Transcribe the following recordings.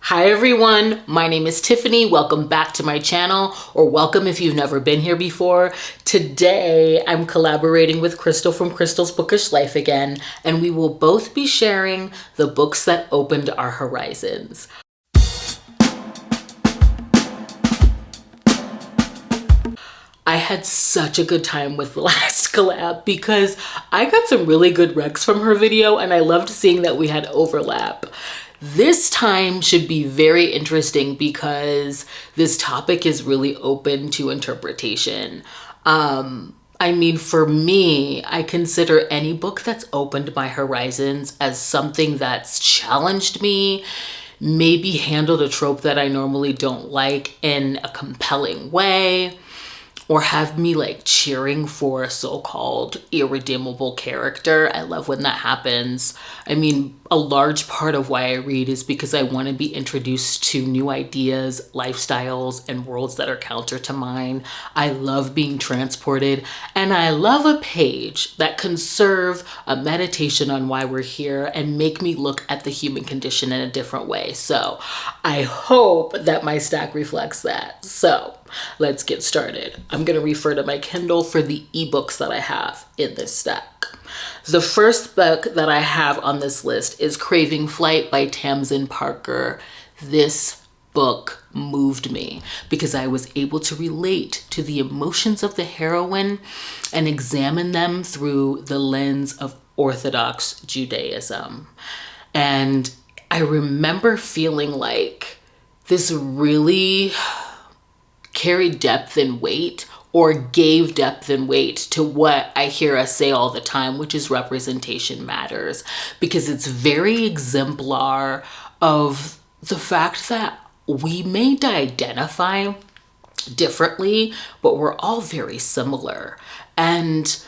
Hi everyone, my name is Tiffany. Welcome back to my channel, or welcome if you've never been here before. Today, I'm collaborating with Crystal from Crystal's Bookish Life again, and we will both be sharing the books that opened our horizons. I had such a good time with the last collab because I got some really good recs from her video and I loved seeing that we had overlap. This time should be very interesting because this topic is really open to interpretation. I mean, for me, I consider any book that's opened my horizons as something that's challenged me, maybe handled a trope that I normally don't like in a compelling way, or have me like cheering for a so-called irredeemable character. I love when that happens. I mean, a large part of why I read is because I want to be introduced to new ideas, lifestyles, and worlds that are counter to mine. I love being transported, and I love a page that can serve a meditation on why we're here and make me look at the human condition in a different way. So I hope that my stack reflects that. So let's get started. I'm going to refer to my Kindle for the ebooks that I have in this stack. The first book that I have on this list is Craving Flight by Tamsin Parker. This book moved me because I was able to relate to the emotions of the heroine and examine them through the lens of Orthodox Judaism. And I remember feeling like this really carried depth and weight, or gave depth and weight to what I hear us say all the time, which is representation matters, because it's very exemplar of the fact that we may identify differently, but we're all very similar. And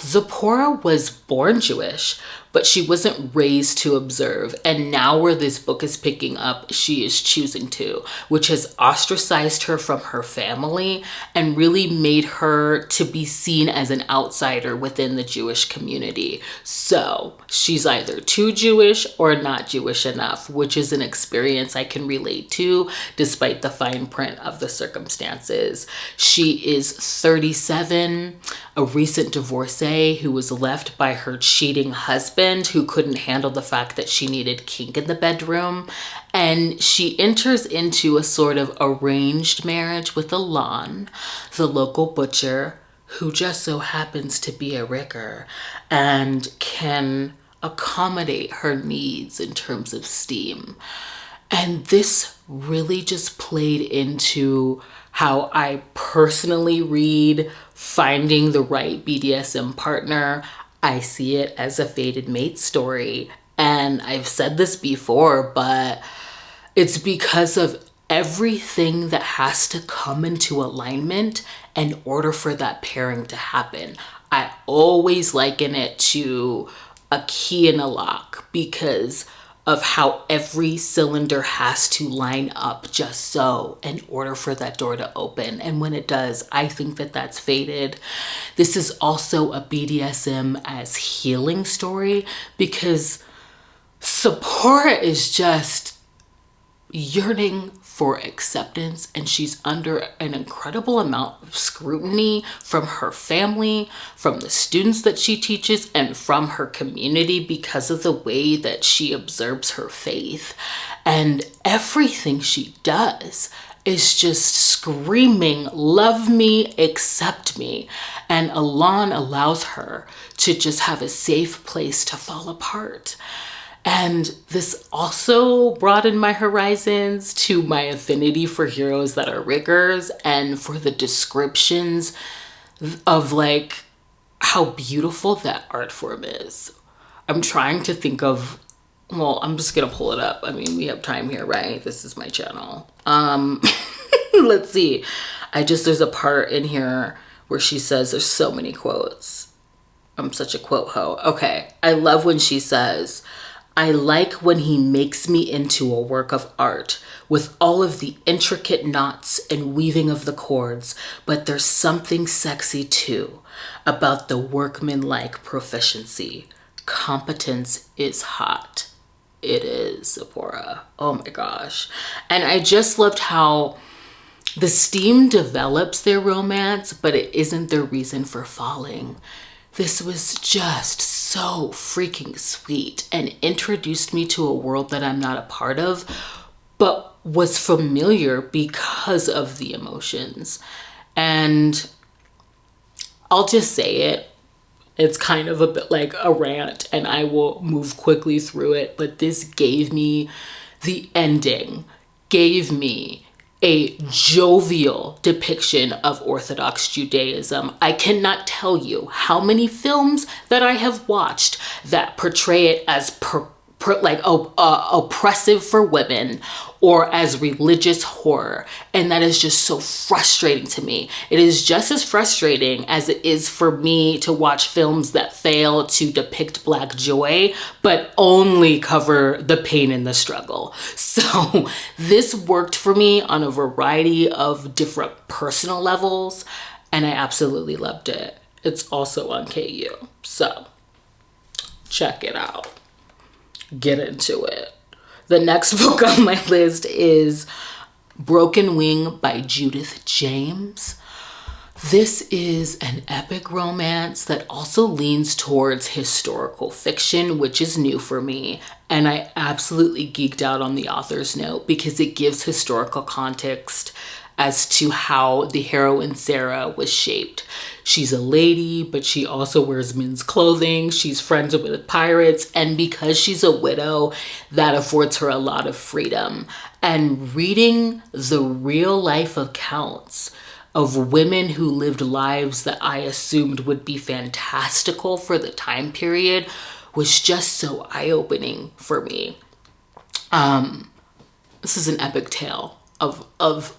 Zipporah was born Jewish, but she wasn't raised to observe. And now where this book is picking up, she is choosing to, which has ostracized her from her family and really made her to be seen as an outsider within the Jewish community. So she's either too Jewish or not Jewish enough, which is an experience I can relate to despite the fine print of the circumstances. She is 37, a recent divorcee who was left by her cheating husband, who couldn't handle the fact that she needed kink in the bedroom. And she enters into a sort of arranged marriage with Alon, the local butcher, who just so happens to be a rigger and can accommodate her needs in terms of steam. And this really just played into how I personally read finding the right BDSM partner. I see it as a fated mate story. And I've said this before, but it's because of everything that has to come into alignment in order for that pairing to happen. I always liken it to a key in a lock because of how every cylinder has to line up just so in order for that door to open. And when it does, I think that that's fated. This is also a BDSM as healing story because Sephora is just yearning for acceptance, and she's under an incredible amount of scrutiny from her family, from the students that she teaches, and from her community because of the way that she observes her faith. And everything she does is just screaming, love me, accept me. And Alon allows her to just have a safe place to fall apart. And this also broadened my horizons to my affinity for heroes that are riggers and for the descriptions of like how beautiful that art form is. I'm trying to think of, well, I'm just gonna pull it up. I mean, we have time here, right? This is my channel. Let's see. There's a part in here where she says, there's so many quotes. I'm such a quote hoe. Okay, I love when she says, I like when he makes me into a work of art with all of the intricate knots and weaving of the chords, but there's something sexy too about the workmanlike proficiency. Competence is hot. it is, Sephora. Oh my gosh. And I just loved how the steam develops their romance, but it isn't their reason for falling. This was just so freaking sweet and introduced me to a world that I'm not a part of, but was familiar because of the emotions. And I'll just say it. It's kind of a bit like a rant, and I will move quickly through it, but this gave me the ending, gave me a jovial depiction of Orthodox Judaism. I cannot tell you how many films that I have watched that portray it as oppressive for women or as religious horror, and that is just so frustrating to me. It is just as frustrating as it is for me to watch films that fail to depict Black joy but only cover the pain and the struggle. So this worked for me on a variety of different personal levels, and I absolutely loved it. It's also on KU, so check it out. Get into it. The next book on my list is Broken Wing by Judith James. This is an epic romance that also leans towards historical fiction, which is new for me. And I absolutely geeked out on the author's note because it gives historical context as to how the heroine Sarah was shaped. She's a lady, but she also wears men's clothing. She's friends with pirates. And because she's a widow, that affords her a lot of freedom. And reading the real life accounts of women who lived lives that I assumed would be fantastical for the time period was just so eye-opening for me. This is an epic tale of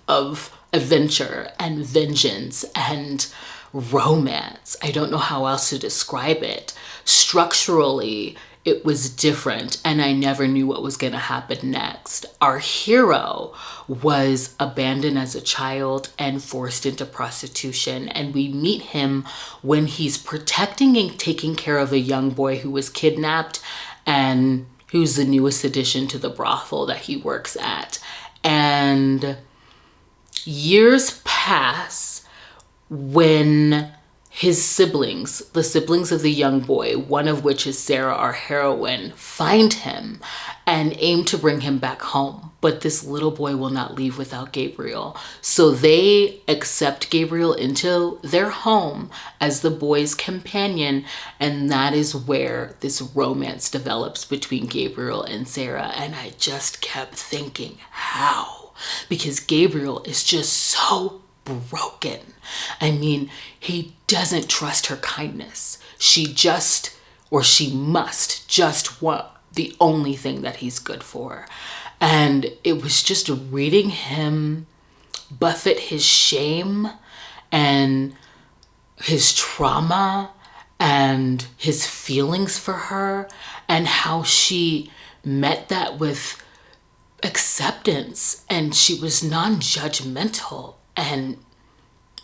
adventure and vengeance and romance. I don't know how else to describe it. Structurally, it was different, and I never knew what was going to happen next. Our hero was abandoned as a child and forced into prostitution, and we meet him when he's protecting and taking care of a young boy who was kidnapped and who's the newest addition to the brothel that he works at. And years pass when his siblings, the siblings of the young boy, one of which is Sarah, our heroine, find him and aim to bring him back home. But this little boy will not leave without Gabriel. So they accept Gabriel into their home as the boy's companion. And that is where this romance develops between Gabriel and Sarah. And I just kept thinking, how? Because Gabriel is just so broken. I mean, he doesn't trust her kindness. She must just want the only thing that he's good for. And it was just reading him buffet his shame and his trauma and his feelings for her, and how she met that with acceptance, and she was non-judgmental and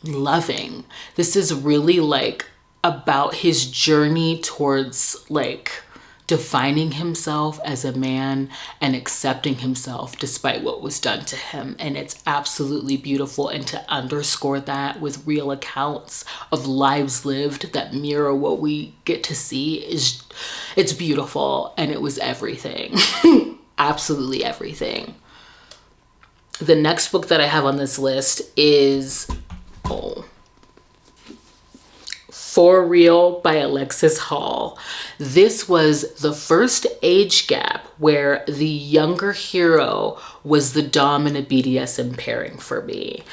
loving. This is really like about his journey towards like defining himself as a man and accepting himself despite what was done to him. And it's absolutely beautiful. And to underscore that with real accounts of lives lived that mirror what we get to see it's beautiful. And it was everything. Absolutely everything. The next book that I have on this list is For Real by Alexis Hall. This was the first age gap where the younger hero was the dom in a BDSM pairing for me.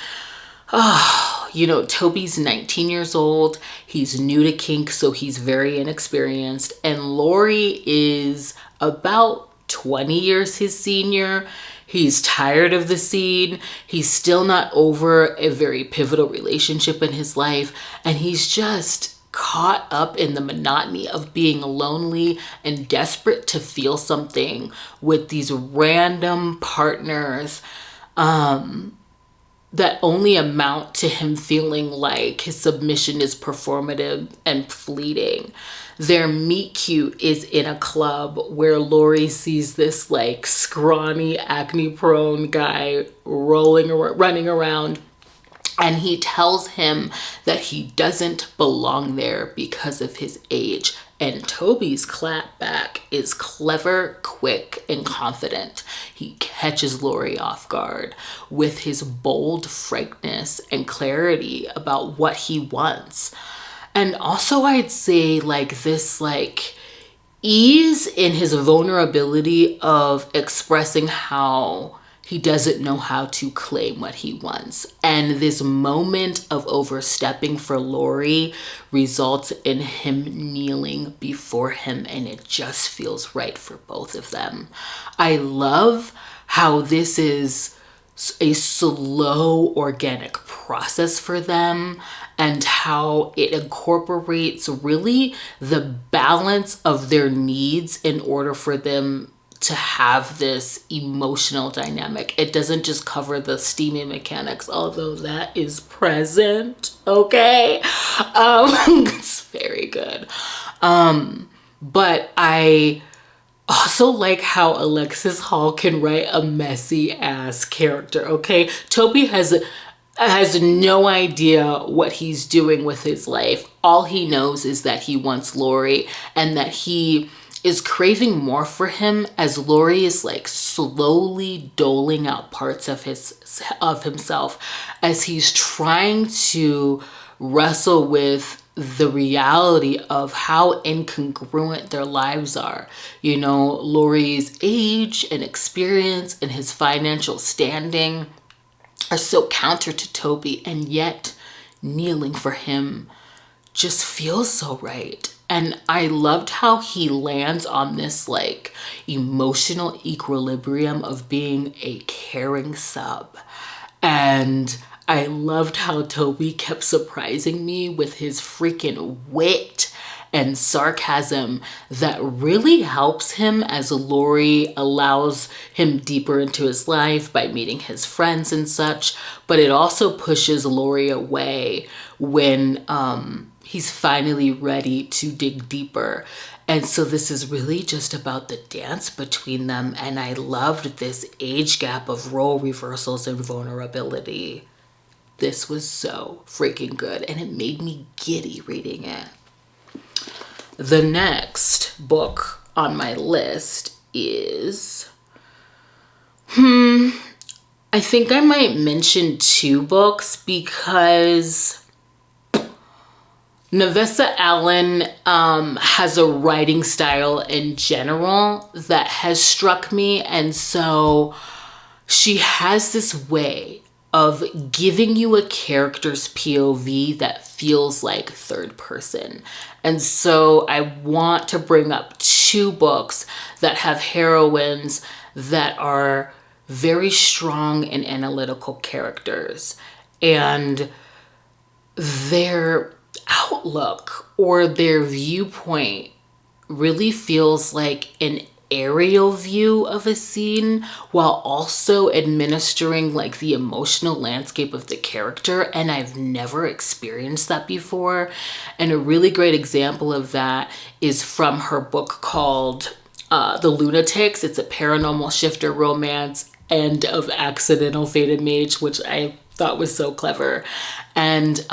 Toby's 19 years old. He's new to kink, so he's very inexperienced. And Lori is about 20 years his senior. He's tired of the scene. He's still not over a very pivotal relationship in his life. And he's just caught up in the monotony of being lonely and desperate to feel something with these random partners. that only amount to him feeling like his submission is performative and fleeting. Their meet cute is in a club where Lori sees this like scrawny, acne-prone guy running around, and he tells him that he doesn't belong there because of his age. And Toby's clapback is clever, quick, and confident. He catches Lori off guard with his bold frankness and clarity about what he wants. And also I'd say like this like ease in his vulnerability of expressing how he doesn't know how to claim what he wants. And this moment of overstepping for Lori results in him kneeling before him, and it just feels right for both of them. I love how this is a slow, organic process for them, and how it incorporates really the balance of their needs in order for them to have this emotional dynamic. It doesn't just cover the steamy mechanics, although that is present, okay? It's very good. But I also like how Alexis Hall can write a messy ass character, okay? Toby has no idea what he's doing with his life. All he knows is that he wants Lori, and that he is craving more for him as Lori is like slowly doling out parts of himself as he's trying to wrestle with the reality of how incongruent their lives are. You know, Lori's age and experience and his financial standing are so counter to Toby, and yet kneeling for him just feels so right. And I loved how he lands on this like emotional equilibrium of being a caring sub. And I loved how Toby kept surprising me with his freaking wit and sarcasm that really helps him as Lori allows him deeper into his life by meeting his friends and such. But it also pushes Lori away when he's finally ready to dig deeper. And so this is really just about the dance between them. And I loved this age gap of role reversals and vulnerability. This was so freaking good, and it made me giddy reading it. The next book on my list is, I think I might mention two books because Navessa Allen has a writing style in general that has struck me. And so she has this way of giving you a character's POV that feels like third person. And so I want to bring up two books that have heroines that are very strong and analytical characters. And their outlook or their viewpoint really feels like an aerial view of a scene while also administering like the emotional landscape of the character. And I've never experienced that before. And a really great example of that is from her book called The Lunatics. It's a paranormal shifter romance, end of accidental fated mage, which I thought was so clever. And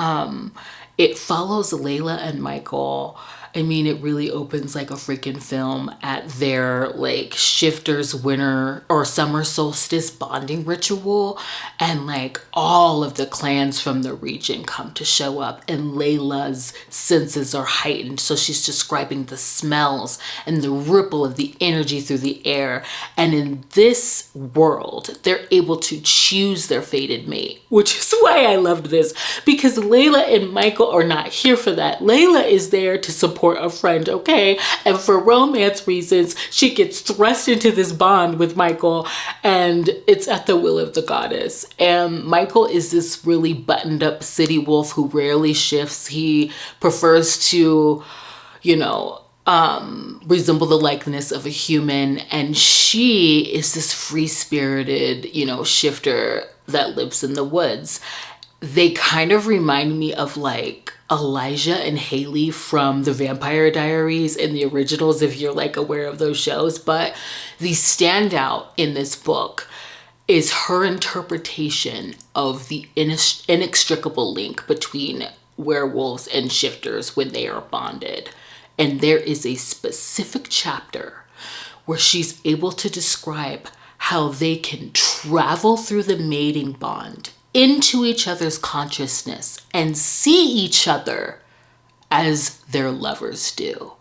it follows Layla and Michael. I mean, it really opens like a freaking film at their like shifters winter or summer solstice bonding ritual. And like all of the clans from the region come to show up, and Layla's senses are heightened. So she's describing the smells and the ripple of the energy through the air. And in this world, they're able to choose their fated mate, which is why I loved this, because Layla and Michael are not here for that. Layla is there to support a friend, okay? And for romance reasons, she gets thrust into this bond with Michael, and it's at the will of the goddess. And Michael is this really buttoned up city wolf who rarely shifts. He prefers to, you know, resemble the likeness of a human, and she is this free-spirited, shifter that lives in the woods. They kind of remind me of like Elijah and Haley from the Vampire Diaries in the originals, if you're like aware of those shows. But the standout in this book is her interpretation of the inextricable link between werewolves and shifters when they are bonded. And there is a specific chapter where she's able to describe how they can travel through the mating bond into each other's consciousness and see each other as their lovers do.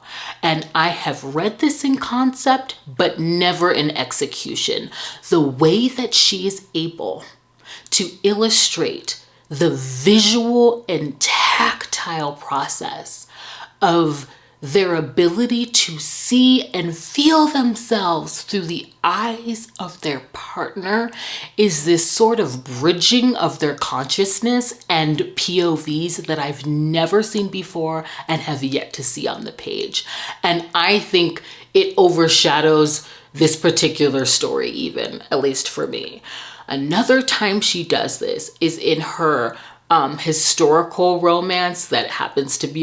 And I have read this in concept, but never in execution. The way that she is able to illustrate the visual and tactile process of their ability to see and feel themselves through the eyes of their partner is this sort of bridging of their consciousness and POVs that I've never seen before and have yet to see on the page. And I think it overshadows this particular story even, at least for me. Another time she does this is in her historical romance that happens to be